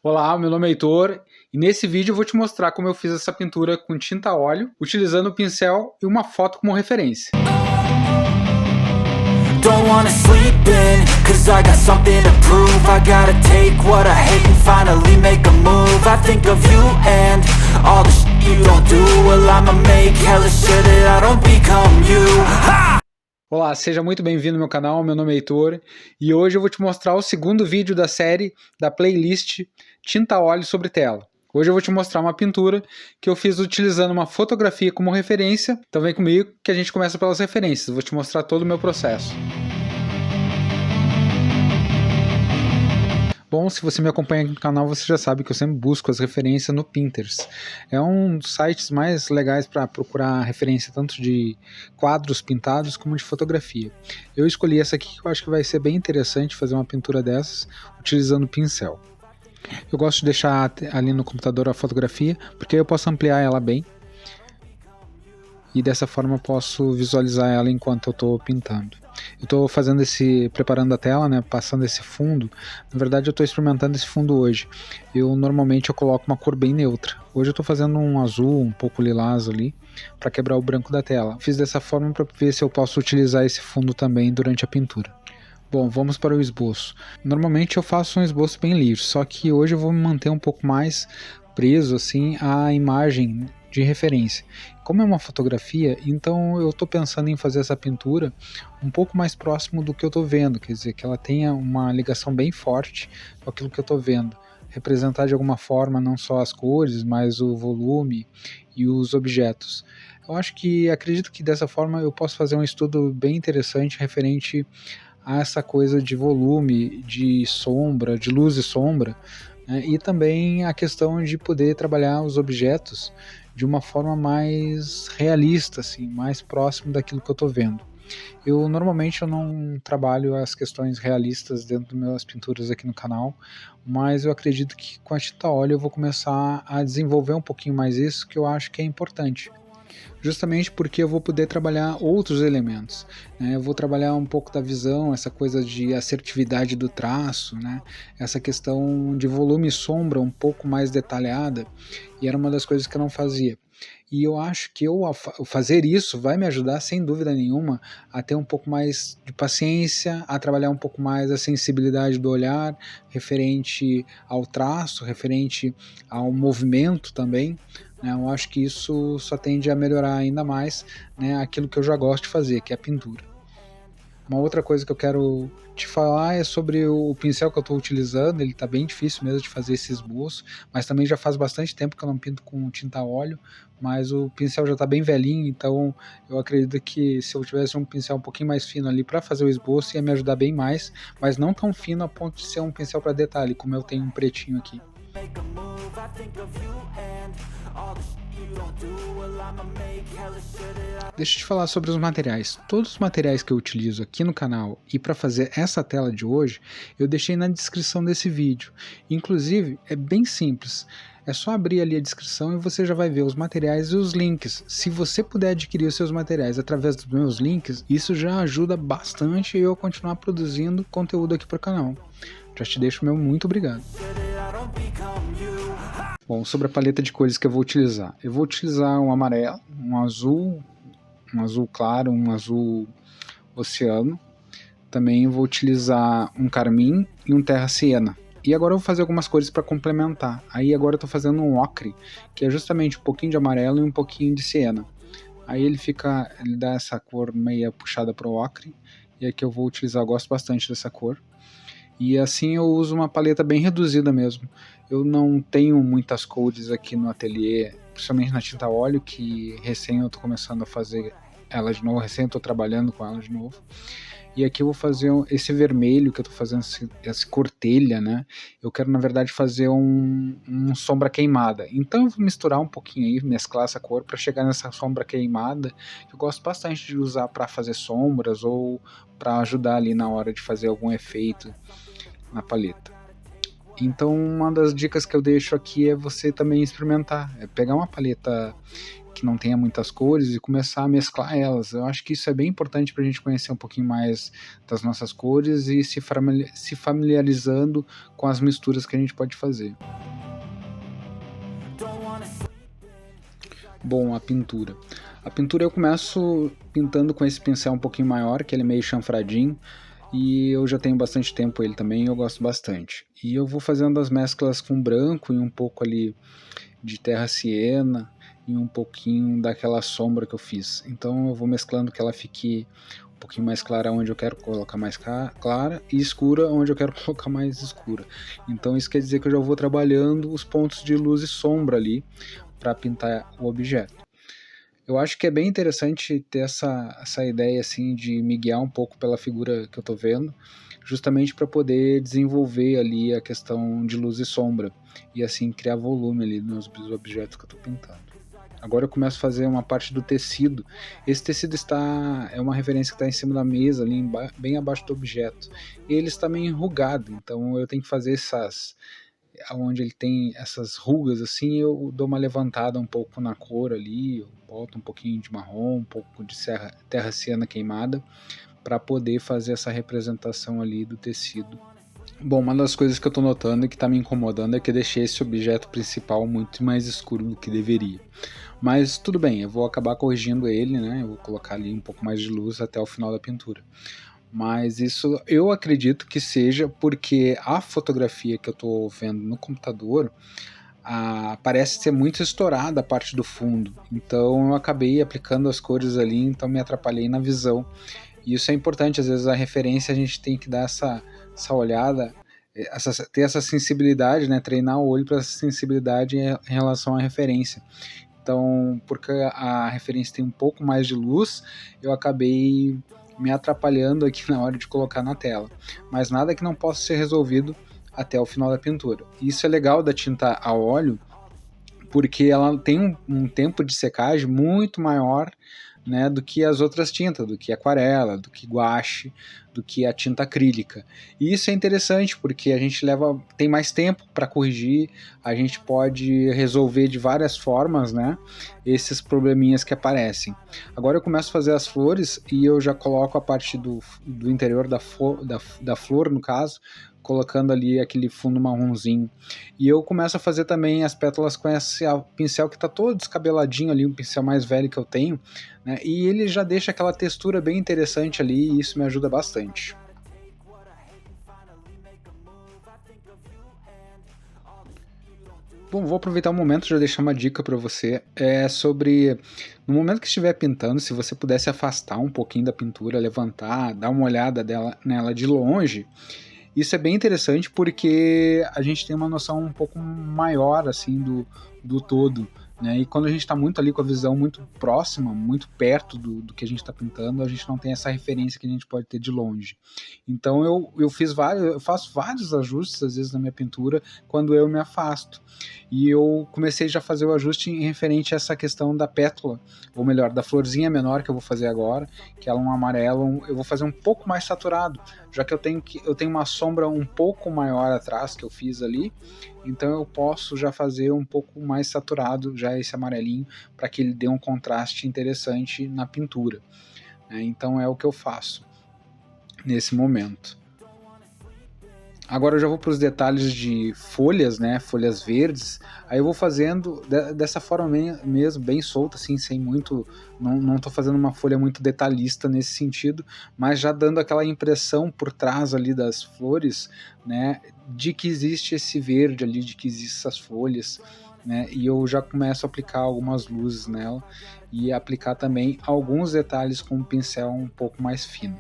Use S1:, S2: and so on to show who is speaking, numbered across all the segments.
S1: Olá, meu nome é Heitor e nesse vídeo eu vou te mostrar como eu fiz essa pintura com tinta a óleo, utilizando o pincel e uma foto como referência.
S2: Don't wanna sleep in, cause I got something to prove. I gotta take what I hate and finally make a move. I think of you and all the shit you don't do. Well, I'ma make hella sure that I don't become you. Ha!
S1: Olá, seja muito bem-vindo ao meu canal, meu nome é Heitor e hoje eu vou te mostrar o segundo vídeo da série da playlist Tinta a Óleo sobre Tela. Hoje eu vou te mostrar uma pintura que eu fiz utilizando uma fotografia como referência, então vem comigo que a gente começa pelas referências, vou te mostrar todo o meu processo. Bom, se você me acompanha aqui no canal, você já sabe que eu sempre busco as referências no Pinterest. É um dos sites mais legais para procurar referência tanto de quadros pintados como de fotografia. Eu escolhi essa aqui que eu acho que vai ser bem interessante fazer uma pintura dessas utilizando pincel. Eu gosto de deixar ali no computador a fotografia, porque aí eu posso ampliar ela bem. E dessa forma eu posso visualizar ela enquanto eu estou pintando. Eu estou preparando a tela, né, passando esse fundo. Na verdade eu estou experimentando esse fundo hoje. Normalmente eu coloco uma cor bem neutra. Hoje eu estou fazendo um azul, um pouco lilás ali, para quebrar o branco da tela. Fiz dessa forma para ver se eu posso utilizar esse fundo também durante a pintura. Bom, vamos para o esboço. Normalmente eu faço um esboço bem livre, só que hoje eu vou me manter um pouco mais preso assim à imagem de referência. Como é uma fotografia, então eu estou pensando em fazer essa pintura um pouco mais próximo do que eu estou vendo, quer dizer, que ela tenha uma ligação bem forte com aquilo que eu estou vendo. Representar de alguma forma não só as cores, mas o volume e os objetos. Acredito que dessa forma eu posso fazer um estudo bem interessante referente a essa coisa de volume, de sombra, de luz e sombra, né? E também a questão de poder trabalhar os objetos de uma forma mais realista, assim, mais próximo daquilo que eu estou vendo. Normalmente eu não trabalho as questões realistas dentro das minhas pinturas aqui no canal, mas eu acredito que com a tinta a óleo eu vou começar a desenvolver um pouquinho mais isso, que eu acho que é importante. Justamente porque eu vou poder trabalhar outros elementos, né? Eu vou trabalhar um pouco da visão, essa coisa de assertividade do traço, né? Essa questão de volume e sombra um pouco mais detalhada, e era uma das coisas que eu não fazia. E eu acho que ao fazer isso vai me ajudar, sem dúvida nenhuma, a ter um pouco mais de paciência, a trabalhar um pouco mais a sensibilidade do olhar, referente ao traço, referente ao movimento também. Eu acho que isso só tende a melhorar ainda mais, né, aquilo que eu já gosto de fazer, que é a pintura. Uma outra coisa que eu quero te falar é sobre o pincel que eu estou utilizando. Ele está bem difícil mesmo de fazer esse esboço, mas também já faz bastante tempo que eu não pinto com tinta a óleo, mas o pincel já está bem velhinho, então eu acredito que se eu tivesse um pincel um pouquinho mais fino ali para fazer o esboço ia me ajudar bem mais, mas não tão fino a ponto de ser um pincel para detalhe, como eu tenho um pretinho aqui. Deixa eu te falar sobre os materiais. Todos os materiais que eu utilizo aqui no canal e para fazer essa tela de hoje, eu deixei na descrição desse vídeo. Inclusive, é bem simples. É só abrir ali a descrição e você já vai ver os materiais e os links. Se você puder adquirir os seus materiais através dos meus links, isso já ajuda bastante eu a continuar produzindo conteúdo aqui para o canal. Já te deixo meu muito obrigado. Bom, sobre a paleta de cores que eu vou utilizar. Eu vou utilizar um amarelo, um azul claro, um azul oceano. Também vou utilizar um carmim e um terra siena. E agora eu vou fazer algumas cores para complementar. Aí agora eu estou fazendo um ocre, que é justamente um pouquinho de amarelo e um pouquinho de siena. Aí ele dá essa cor meio puxada para o ocre. E aqui eu vou utilizar, eu gosto bastante dessa cor. E assim eu uso uma paleta bem reduzida mesmo. Eu não tenho muitas cores aqui no ateliê, principalmente na tinta a óleo, que recém eu estou começando a fazer ela de novo, recém eu estou trabalhando com ela de novo. E aqui eu vou fazer esse vermelho que eu estou fazendo, essa cor telha, né? Eu quero na verdade fazer um sombra queimada. Então eu vou misturar um pouquinho aí, mesclar essa cor para chegar nessa sombra queimada, que eu gosto bastante de usar para fazer sombras ou para ajudar ali na hora de fazer algum efeito na paleta. Então, uma das dicas que eu deixo aqui é você também experimentar, é pegar uma paleta que não tenha muitas cores e começar a mesclar elas. Eu acho que isso é bem importante para a gente conhecer um pouquinho mais das nossas cores e se familiarizando com as misturas que a gente pode fazer. Bom, a pintura. A pintura eu começo pintando com esse pincel um pouquinho maior, que ele é meio chanfradinho, e eu já tenho bastante tempo ele também e eu gosto bastante. E eu vou fazendo as mesclas com branco e um pouco ali de terra siena e um pouquinho daquela sombra que eu fiz. Então eu vou mesclando que ela fique um pouquinho mais clara onde eu quero colocar mais clara e escura onde eu quero colocar mais escura. Então isso quer dizer que eu já vou trabalhando os pontos de luz e sombra ali para pintar o objeto. Eu acho que é bem interessante ter essa ideia assim de me guiar um pouco pela figura que eu estou vendo, justamente para poder desenvolver ali a questão de luz e sombra e assim criar volume ali nos objetos que eu estou pintando. Agora eu começo a fazer uma parte do tecido. Esse tecido é uma referência que está em cima da mesa, ali bem abaixo do objeto. E ele está meio enrugado, então eu tenho que fazer onde ele tem essas rugas assim, eu dou uma levantada um pouco na cor ali, eu boto um pouquinho de marrom, um pouco de terra siena queimada, para poder fazer essa representação ali do tecido. Bom, uma das coisas que eu estou notando e que está me incomodando é que eu deixei esse objeto principal muito mais escuro do que deveria. Mas tudo bem, eu vou acabar corrigindo ele, né? Eu vou colocar ali um pouco mais de luz até o final da pintura. Mas isso eu acredito que seja porque a fotografia que eu estou vendo no computador parece ser muito estourada a parte do fundo. Então eu acabei aplicando as cores ali, então me atrapalhei na visão. E isso é importante, às vezes a referência a gente tem que dar essa olhada, ter essa sensibilidade, né? Treinar o olho para essa sensibilidade em relação à referência. Então, porque a referência tem um pouco mais de luz, eu acabei me atrapalhando aqui na hora de colocar na tela. Mas nada que não possa ser resolvido até o final da pintura. Isso é legal da tinta a óleo, porque ela tem um tempo de secagem muito maior, né, do que as outras tintas, do que aquarela, do que guache, do que a tinta acrílica. E isso é interessante porque a gente tem mais tempo para corrigir, a gente pode resolver de várias formas, né, esses probleminhas que aparecem. Agora eu começo a fazer as flores e eu já coloco a parte do interior da flor, no caso, colocando ali aquele fundo marronzinho. E eu começo a fazer também as pétalas com esse pincel que está todo descabeladinho ali, um pincel mais velho que eu tenho, né? E ele já deixa aquela textura bem interessante ali e isso me ajuda bastante. Bom, vou aproveitar o momento e já deixar uma dica para você, sobre, no momento que estiver pintando, se você pudesse afastar um pouquinho da pintura, levantar, dar uma olhada nela de longe. Isso é bem interessante porque a gente tem uma noção um pouco maior assim do todo, né? E quando a gente está muito ali com a visão muito próxima, muito perto do que a gente está pintando, a gente não tem essa referência que a gente pode ter de longe. Então eu faço vários ajustes às vezes na minha pintura quando eu me afasto. E eu comecei já a fazer o ajuste em referente a essa questão da pétala, ou melhor, da florzinha menor que eu vou fazer agora, que ela é um amarelo, eu vou fazer um pouco mais saturado, já que eu tenho uma sombra um pouco maior atrás que eu fiz ali, então eu posso já fazer um pouco mais saturado já esse amarelinho, para que ele dê um contraste interessante na pintura, né? Então é o que eu faço nesse momento. Agora eu já vou para os detalhes de folhas, né, folhas verdes. Aí eu vou fazendo dessa forma mesmo, bem solta, assim, sem muito, não estou fazendo uma folha muito detalhista nesse sentido, mas já dando aquela impressão por trás ali das flores, né, de que existe esse verde ali, de que existem essas folhas, né, e eu já começo a aplicar algumas luzes nela e aplicar também alguns detalhes com um pincel um pouco mais fino.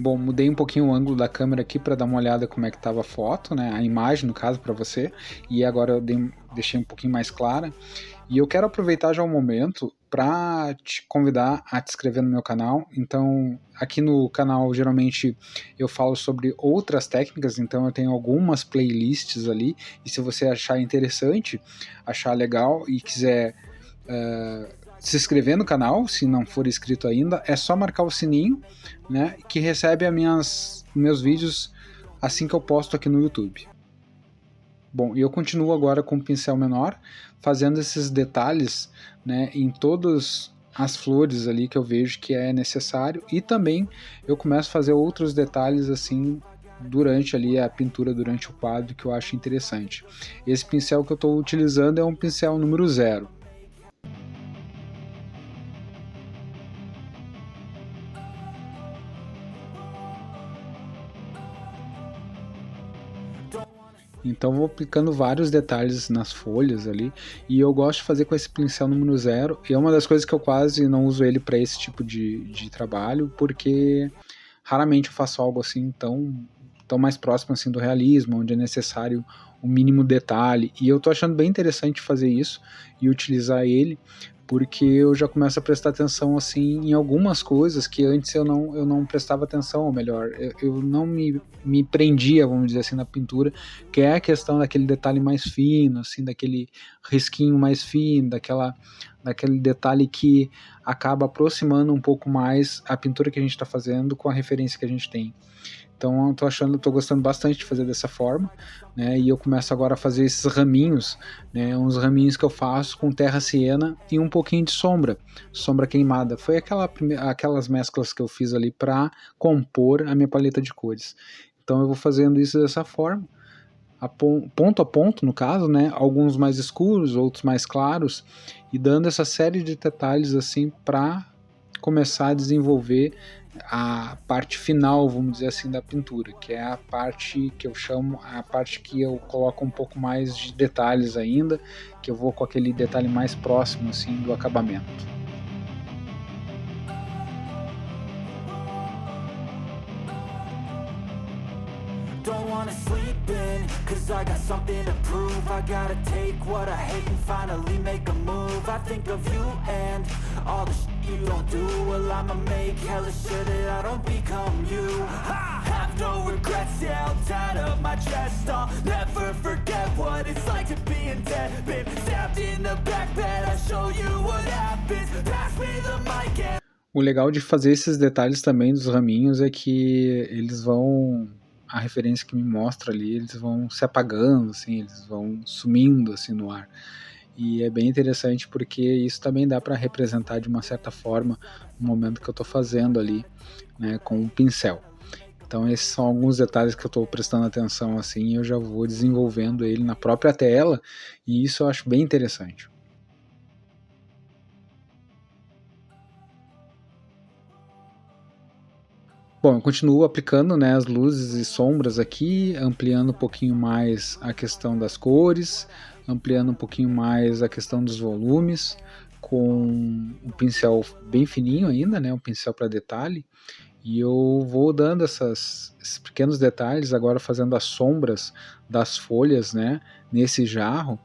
S1: Bom, mudei um pouquinho o ângulo da câmera aqui para dar uma olhada como é que estava a foto, né? A imagem, no caso, para você. E agora eu deixei um pouquinho mais clara. E eu quero aproveitar já o momento para te convidar a te inscrever no meu canal. Então, aqui no canal, geralmente, eu falo sobre outras técnicas. Então, eu tenho algumas playlists ali. E se você achar interessante, achar legal e quiser se inscrever no canal, se não for inscrito ainda, é só marcar o sininho, né, que recebe meus vídeos assim que eu posto aqui no YouTube. Bom, e eu continuo agora com o pincel menor, fazendo esses detalhes, né, em todas as flores ali que eu vejo que é necessário, e também eu começo a fazer outros detalhes assim durante ali a pintura, durante o quadro, que eu acho interessante. Esse pincel que eu estou utilizando é um pincel número 0. Então vou aplicando vários detalhes nas folhas ali, e eu gosto de fazer com esse pincel número 0, e é uma das coisas que eu quase não uso ele para esse tipo de trabalho, porque raramente eu faço algo assim tão mais próximo assim do realismo, onde é necessário o mínimo detalhe, e eu tô achando bem interessante fazer isso e utilizar ele, porque eu já começo a prestar atenção assim em algumas coisas que antes eu não prestava atenção, ou melhor, eu não me prendia, vamos dizer assim, na pintura, que é a questão daquele detalhe mais fino, assim, daquele risquinho mais fino, daquele detalhe que acaba aproximando um pouco mais a pintura que a gente está fazendo com a referência que a gente tem. Então eu tô gostando bastante de fazer dessa forma, né? E eu começo agora a fazer esses raminhos, né? Uns raminhos que eu faço com terra siena e um pouquinho de sombra queimada. Foi aquelas mesclas que eu fiz ali para compor a minha paleta de cores. Então eu vou fazendo isso dessa forma, ponto a ponto no caso, né? Alguns mais escuros, outros mais claros, e dando essa série de detalhes assim para começar a desenvolver a parte final, vamos dizer assim, da pintura, que é a parte que eu chamo, a parte que eu coloco um pouco mais de detalhes ainda, que eu vou com aquele detalhe mais próximo assim do acabamento.
S2: Don't wanna sleep in, cause I got something to prove. I gotta take what I hate and finally make a move. I think of you and all the shit you don't do. Well, I'ma make hella sure that I don't become you. I have no regrets, yeah, I'll tie up my chest. I'll never forget what it's like to be in debt. Been stabbed in the back bed, I'll show you what happens. Pass me the mic and...
S1: O legal de fazer esses detalhes também dos raminhos é que eles vão, a referência que me mostra ali, eles vão se apagando, assim, eles vão sumindo assim no ar. E é bem interessante porque isso também dá para representar de uma certa forma o momento que eu estou fazendo ali, né, com o pincel. Então esses são alguns detalhes que eu estou prestando atenção assim, e eu já vou desenvolvendo ele na própria tela, e isso eu acho bem interessante. Bom, eu continuo aplicando, né, as luzes e sombras aqui, ampliando um pouquinho mais a questão das cores, ampliando um pouquinho mais a questão dos volumes, com um pincel bem fininho ainda, né, um pincel para detalhe, e eu vou dando esses pequenos detalhes, agora fazendo as sombras das folhas, né, nesse jarro.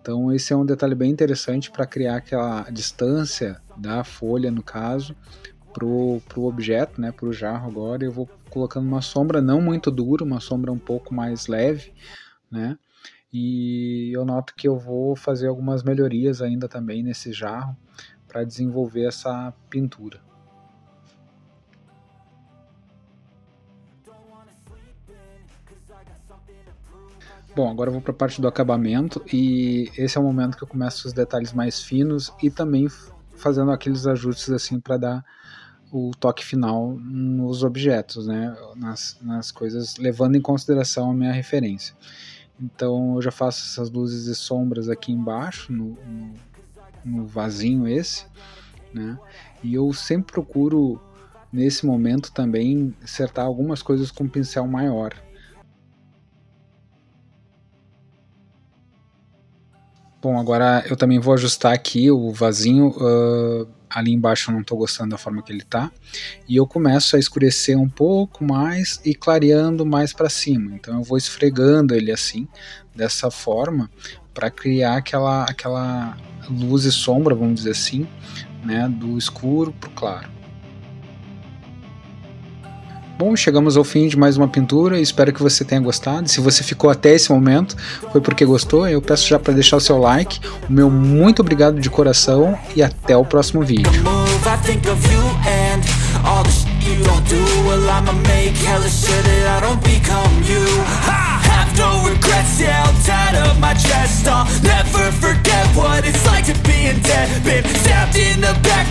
S1: Então esse é um detalhe bem interessante para criar aquela distância da folha, no caso, pro objeto, né, pro jarro agora. Eu vou colocando uma sombra não muito dura, uma sombra um pouco mais leve, né, e eu noto que eu vou fazer algumas melhorias ainda também nesse jarro para desenvolver essa pintura. Bom, agora eu vou para a parte do acabamento, e esse é o momento que eu começo os detalhes mais finos e também fazendo aqueles ajustes assim para dar o toque final nos objetos, né, nas coisas, levando em consideração a minha referência. Então eu já faço essas luzes e sombras aqui embaixo, no vasinho esse, né, e eu sempre procuro nesse momento também acertar algumas coisas com um pincel maior. Bom, agora eu também vou ajustar aqui o vasinho, ali embaixo eu não estou gostando da forma que ele está, e eu começo a escurecer um pouco mais e clareando mais para cima, então eu vou esfregando ele assim, dessa forma, para criar aquela luz e sombra, vamos dizer assim, né, do escuro para o claro. Bom, chegamos ao fim de mais uma pintura, espero que você tenha gostado. Se você ficou até esse momento, foi porque gostou. Eu peço já para deixar o seu like, o meu muito obrigado de coração e até o próximo vídeo.
S2: No regrets, yeah, I'll tie up my chest. I'll never forget what it's like to be in debt. Been stabbed in the back.